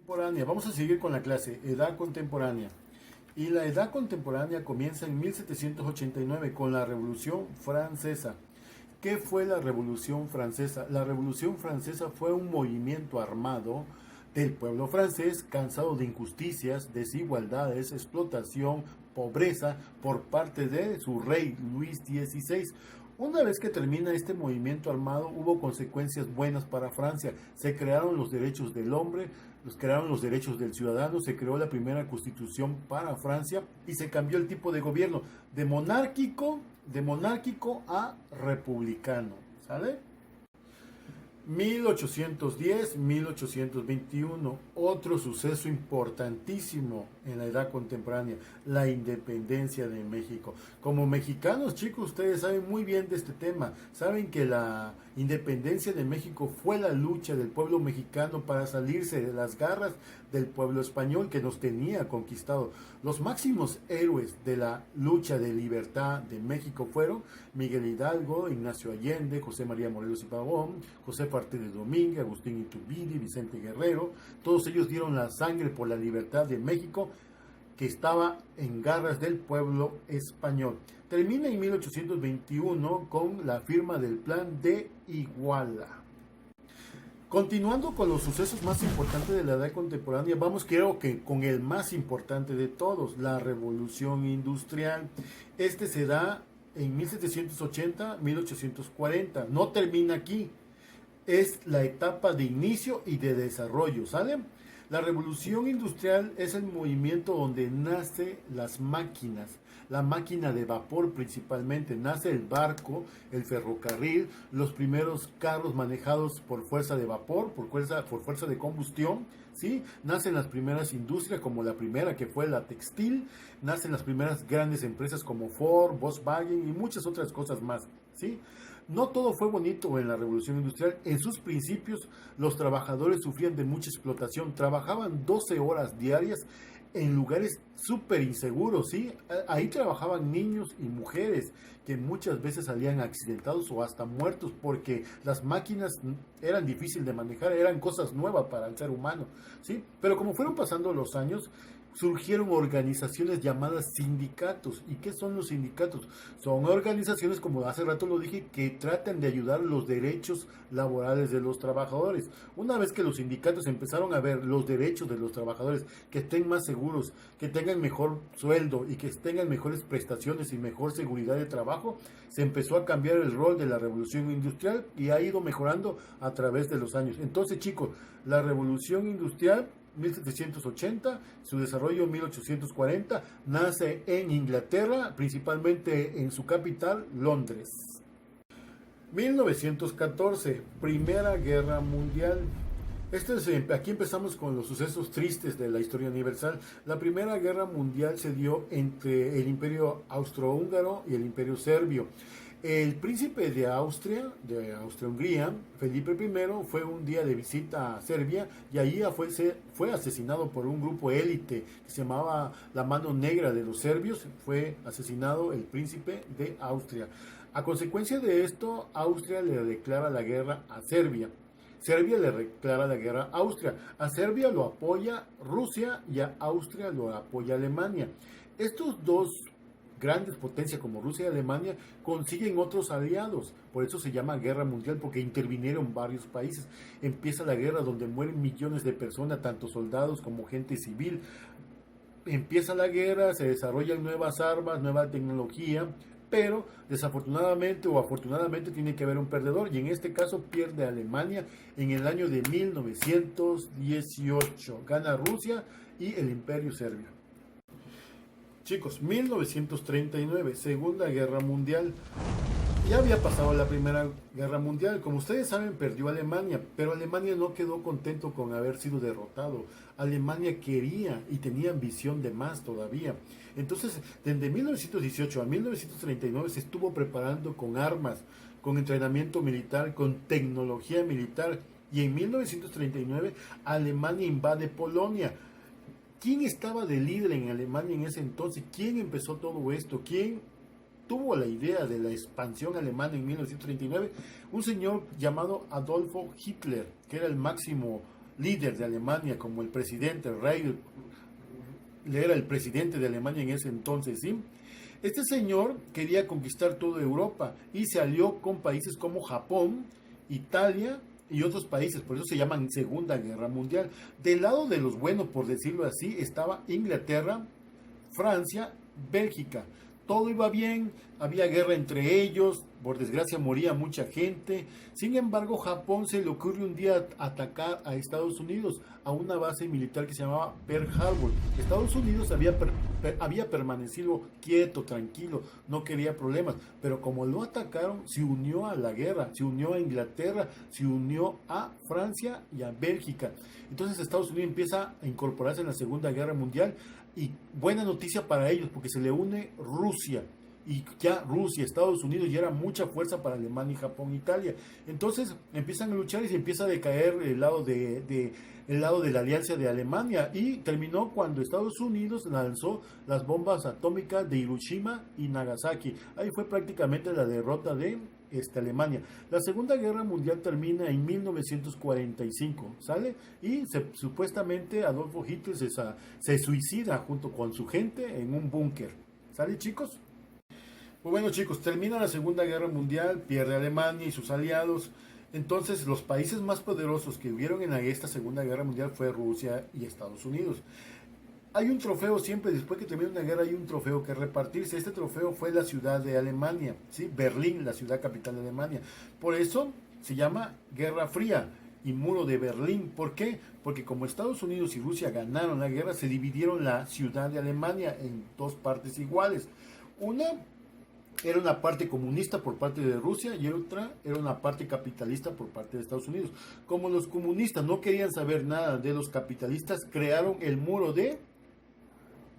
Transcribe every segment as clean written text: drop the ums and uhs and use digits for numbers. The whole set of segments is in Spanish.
Contemporánea. Vamos a seguir con la clase Edad Contemporánea. Y la Edad Contemporánea comienza en 1789 con la Revolución Francesa. ¿Qué fue la Revolución Francesa? La Revolución Francesa fue un movimiento armado del pueblo francés cansado de injusticias, desigualdades, explotación, pobreza por parte de su rey Luis XVI. Una vez que termina este movimiento armado, hubo consecuencias buenas para Francia. Se crearon los derechos del hombre, se crearon los derechos del ciudadano, se creó la primera constitución para Francia y se cambió el tipo de gobierno de monárquico a republicano. ¿Sale? 1810-1821, otro suceso importantísimo en la edad contemporánea, la independencia de México. Como mexicanos, chicos, ustedes saben muy bien de este tema, saben que la independencia de México fue la lucha del pueblo mexicano para salirse de las garras del pueblo español que nos tenía conquistado. Los máximos héroes de la lucha de libertad de México fueron Miguel Hidalgo, Ignacio Allende, José María Morelos y Pavón, José Martínez Domínguez, Agustín Iturbide, Vicente Guerrero. Todos ellos dieron la sangre por la libertad de México que estaba en garras del pueblo español. Termina en 1821 con la firma del Plan de Iguala. Continuando con los sucesos más importantes de la edad contemporánea, vamos creo que con el más importante de todos, la Revolución Industrial. Este se da en 1780-1840, no termina aquí, es la etapa de inicio y de desarrollo, ¿sale? La revolución industrial es el movimiento donde nace las máquinas, la máquina de vapor principalmente, nace el barco, el ferrocarril, los primeros carros manejados por fuerza de vapor, por fuerza de combustión, ¿sí? Nacen las primeras industrias como la primera que fue la textil, nacen las primeras grandes empresas como Ford, Volkswagen y muchas otras cosas más, ¿sí? No todo fue bonito en la revolución industrial. En sus principios, los trabajadores sufrían de mucha explotación. Trabajaban 12 horas diarias en lugares súper inseguros, ¿sí? Ahí trabajaban niños y mujeres que muchas veces salían accidentados o hasta muertos porque las máquinas eran difíciles de manejar, eran cosas nuevas para el ser humano, ¿sí? Pero como fueron pasando los años, surgieron organizaciones llamadas sindicatos. ¿Y qué son los sindicatos? Son organizaciones, como hace rato lo dije, que tratan de ayudar los derechos laborales de los trabajadores. Una vez que los sindicatos empezaron a ver los derechos de los trabajadores, que estén más seguros, que tengan mejor sueldo y que tengan mejores prestaciones y mejor seguridad de trabajo, se empezó a cambiar el rol de la revolución industrial y ha ido mejorando a través de los años. Entonces, chicos, la revolución industrial 1780, su desarrollo en 1840, nace en Inglaterra, principalmente en su capital, Londres. 1914, Primera Guerra Mundial. Aquí empezamos con los sucesos tristes de la historia universal. La Primera Guerra Mundial se dio entre el Imperio Austrohúngaro y el Imperio Serbio. El príncipe de Austria-Hungría, Felipe I, fue un día de visita a Serbia y allí fue asesinado por un grupo élite que se llamaba la Mano Negra de los serbios. Fue asesinado el príncipe de Austria. A consecuencia de esto, Austria le declara la guerra a Serbia. Serbia le declara la guerra a Austria. A Serbia lo apoya Rusia y a Austria lo apoya Alemania. Estos dos grandes potencias como Rusia y Alemania consiguen otros aliados, por eso se llama guerra mundial, porque intervinieron varios países. Empieza la guerra donde mueren millones de personas, tanto soldados como gente civil. Empieza la guerra, se desarrollan nuevas armas, nueva tecnología, pero desafortunadamente o afortunadamente tiene que haber un perdedor, y en este caso pierde Alemania en el año de 1918. Gana Rusia y el Imperio Serbio. Chicos, 1939, Segunda Guerra Mundial. Ya había pasado la Primera Guerra Mundial. Como ustedes saben, perdió Alemania, pero Alemania no quedó contento con haber sido derrotado. Alemania quería y tenía ambición de más todavía. Entonces, desde 1918 a 1939 se estuvo preparando con armas, con entrenamiento militar, con tecnología militar. Y en 1939, Alemania invade Polonia. ¿Quién estaba de líder en Alemania en ese entonces? ¿Quién empezó todo esto? ¿Quién tuvo la idea de la expansión alemana en 1939? Un señor llamado Adolfo Hitler, que era el máximo líder de Alemania, como el presidente Reich, era el presidente de Alemania en ese entonces, ¿sí? Este señor quería conquistar toda Europa y se alió con países como Japón, Italia y otros países, por eso se llaman Segunda Guerra Mundial. Del lado de los buenos, por decirlo así, estaba Inglaterra, Francia, Bélgica. Todo iba bien, había guerra entre ellos, por desgracia moría mucha gente. Sin embargo, Japón se le ocurre un día atacar a Estados Unidos, a una base militar que se llamaba Pearl Harbor. Estados Unidos había permanecido quieto, tranquilo, no quería problemas, pero como lo atacaron, se unió a la guerra, se unió a Inglaterra, se unió a Francia y a Bélgica. Entonces Estados Unidos empieza a incorporarse en la Segunda Guerra Mundial. Y buena noticia para ellos, porque se le une Rusia. Y ya Rusia, Estados Unidos, ya era mucha fuerza para Alemania, Japón, Italia. Entonces empiezan a luchar y se empieza a decaer el lado el lado de la alianza de Alemania. Y terminó cuando Estados Unidos lanzó las bombas atómicas de Hiroshima y Nagasaki. Ahí fue prácticamente la derrota de Alemania. La Segunda Guerra Mundial termina en 1945, ¿sale? Y supuestamente Adolfo Hitler se suicida junto con su gente en un búnker. ¿Sale, chicos? Pues bueno, chicos, termina la Segunda Guerra Mundial, pierde Alemania y sus aliados. Entonces, los países más poderosos que hubieron en esta Segunda Guerra Mundial fue Rusia y Estados Unidos. Hay un trofeo siempre, después que termina una guerra hay un trofeo que repartirse. Este trofeo fue la ciudad de Alemania, ¿sí? Berlín, la ciudad capital de Alemania. Por eso se llama Guerra Fría y Muro de Berlín. ¿Por qué? Porque como Estados Unidos y Rusia ganaron la guerra, se dividieron la ciudad de Alemania en dos partes iguales. Una era una parte comunista por parte de Rusia y otra era una parte capitalista por parte de Estados Unidos. Como los comunistas no querían saber nada de los capitalistas, crearon el Muro de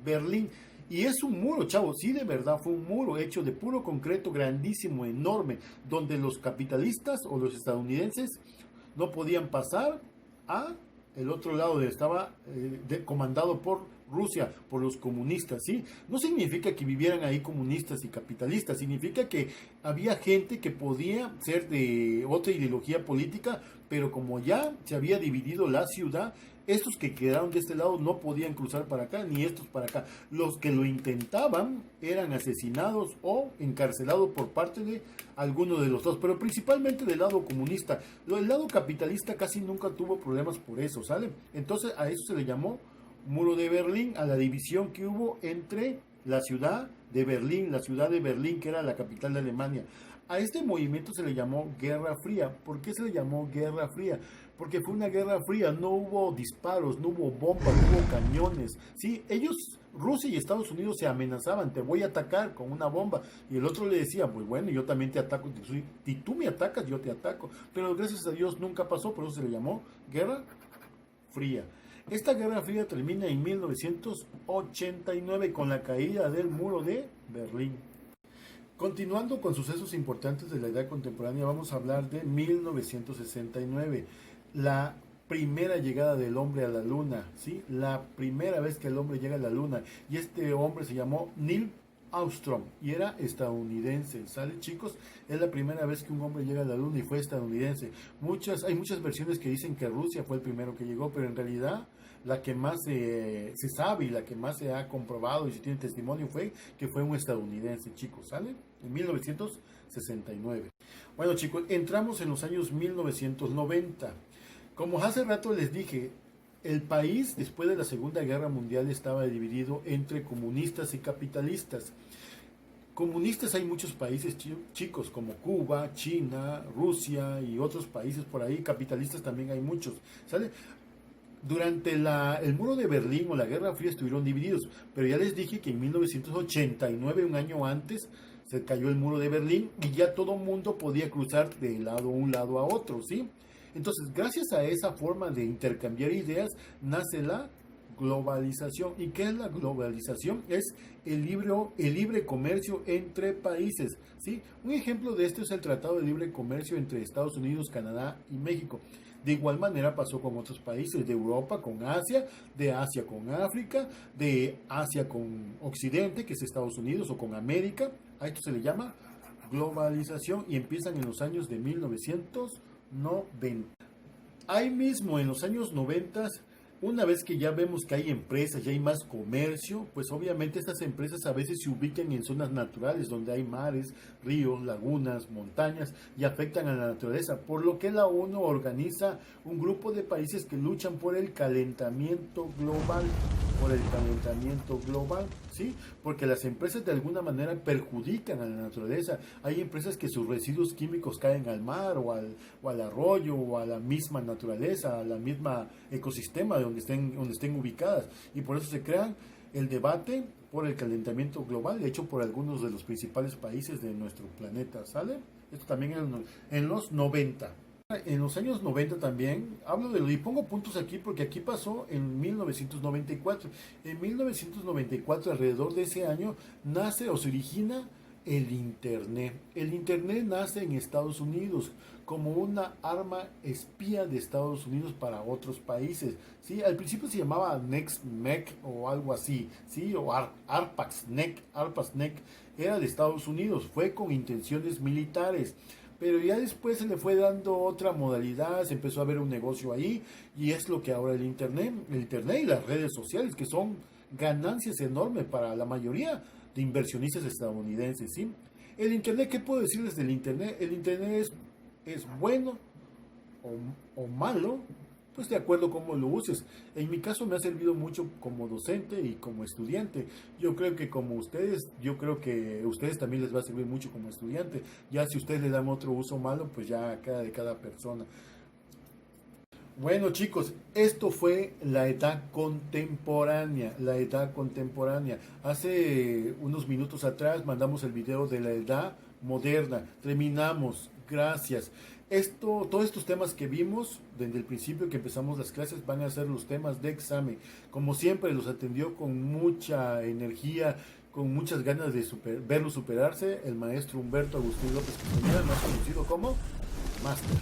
Berlín. Y es un muro, chavos, sí, de verdad fue un muro hecho de puro concreto, grandísimo, enorme, donde los capitalistas o los estadounidenses no podían pasar a el otro lado donde estaba comandado por Rusia, por los comunistas, ¿sí? No significa que vivieran ahí comunistas y capitalistas, significa que había gente que podía ser de otra ideología política, pero como ya se había dividido la ciudad, estos que quedaron de este lado no podían cruzar para acá, ni estos para acá. Los que lo intentaban eran asesinados o encarcelados por parte de alguno de los dos, pero principalmente del lado comunista. El lado capitalista casi nunca tuvo problemas por eso, ¿sale? Entonces a eso se le llamó Muro de Berlín, a la división que hubo entre la ciudad de Berlín, que era la capital de Alemania. A este movimiento se le llamó Guerra Fría. ¿Por qué se le llamó Guerra Fría? Porque fue una guerra fría, no hubo disparos, no hubo bombas, no hubo cañones. Sí, ellos, Rusia y Estados Unidos se amenazaban, te voy a atacar con una bomba. Y el otro le decía, pues bueno, yo también te ataco, si tú me atacas, yo te ataco. Pero gracias a Dios nunca pasó, por eso se le llamó Guerra Fría. Esta Guerra Fría termina en 1989 con la caída del Muro de Berlín. Continuando con sucesos importantes de la edad contemporánea, vamos a hablar de 1969, la primera llegada del hombre a la luna, ¿sí? La primera vez que el hombre llega a la luna, y este hombre se llamó Neil Armstrong y era estadounidense, ¿sale, chicos? Es la primera vez que un hombre llega a la luna y fue estadounidense. Hay muchas versiones que dicen que Rusia fue el primero que llegó, pero en realidad la que más se sabe y la que más se ha comprobado y se tiene testimonio fue que fue un estadounidense, chicos, ¿sale? En 1969. Bueno, chicos, entramos en los años 1990. Como hace rato les dije, el país después de la Segunda Guerra Mundial estaba dividido entre comunistas y capitalistas. Comunistas hay muchos países, chicos, como Cuba, China, Rusia y otros países por ahí. Capitalistas también hay muchos, ¿sale? Durante el muro de Berlín o la Guerra Fría estuvieron divididos, pero ya les dije que en 1989, un año antes, se cayó el muro de Berlín y ya todo el mundo podía cruzar de un lado a otro, ¿sí? Entonces, gracias a esa forma de intercambiar ideas, nace la globalización. ¿Y qué es la globalización? Es el libre comercio entre países, ¿sí? Un ejemplo de esto es el Tratado de Libre Comercio entre Estados Unidos, Canadá y México. De igual manera pasó con otros países de Europa con Asia, de Asia con África, de Asia con Occidente, que es Estados Unidos, o con América. A esto se le llama globalización y empiezan en los años de 1990. Ahí mismo en los años 90, una vez que ya vemos que hay empresas, ya hay más comercio, pues obviamente estas empresas a veces se ubican en zonas naturales donde hay mares, ríos, lagunas, montañas y afectan a la naturaleza, por lo que la ONU organiza un grupo de países que luchan por el calentamiento global, ¿sí? Porque las empresas de alguna manera perjudican a la naturaleza. Hay empresas que sus residuos químicos caen al mar o al arroyo o a la misma naturaleza, a la misma ecosistema donde estén ubicadas. Y por eso se crean el debate por el calentamiento global, hecho por algunos de los principales países de nuestro planeta, ¿sale? Esto también en los 90. En los años 90 también, y pongo puntos aquí porque aquí pasó en 1994. En 1994, alrededor de ese año, nace o se origina el Internet. El Internet nace en Estados Unidos como una arma espía de Estados Unidos para otros países. ¿Sí? Al principio se llamaba NextMec o algo así, ¿sí? O ARPAXNEC. ARPAXNEC era de Estados Unidos, fue con intenciones militares. Pero ya después se le fue dando otra modalidad, se empezó a ver un negocio ahí, y es lo que ahora el Internet y las redes sociales, que son ganancias enormes para la mayoría de inversionistas estadounidenses, ¿sí? El Internet, ¿qué puedo decirles del Internet? El Internet es bueno o malo, pues de acuerdo a cómo lo uses. En mi caso me ha servido mucho como docente y como estudiante. Yo creo que ustedes también les va a servir mucho como estudiante. Ya si ustedes le dan otro uso malo, pues ya queda de cada persona. Bueno chicos, esto fue la edad contemporánea, Hace unos minutos atrás mandamos el video de la edad moderna. Terminamos, gracias. Todos estos temas que vimos desde el principio que empezamos las clases van a ser los temas de examen. Como siempre los atendió con mucha energía, con muchas ganas de verlo superarse, el maestro Humberto Agustín López Castañeda, más conocido como Master.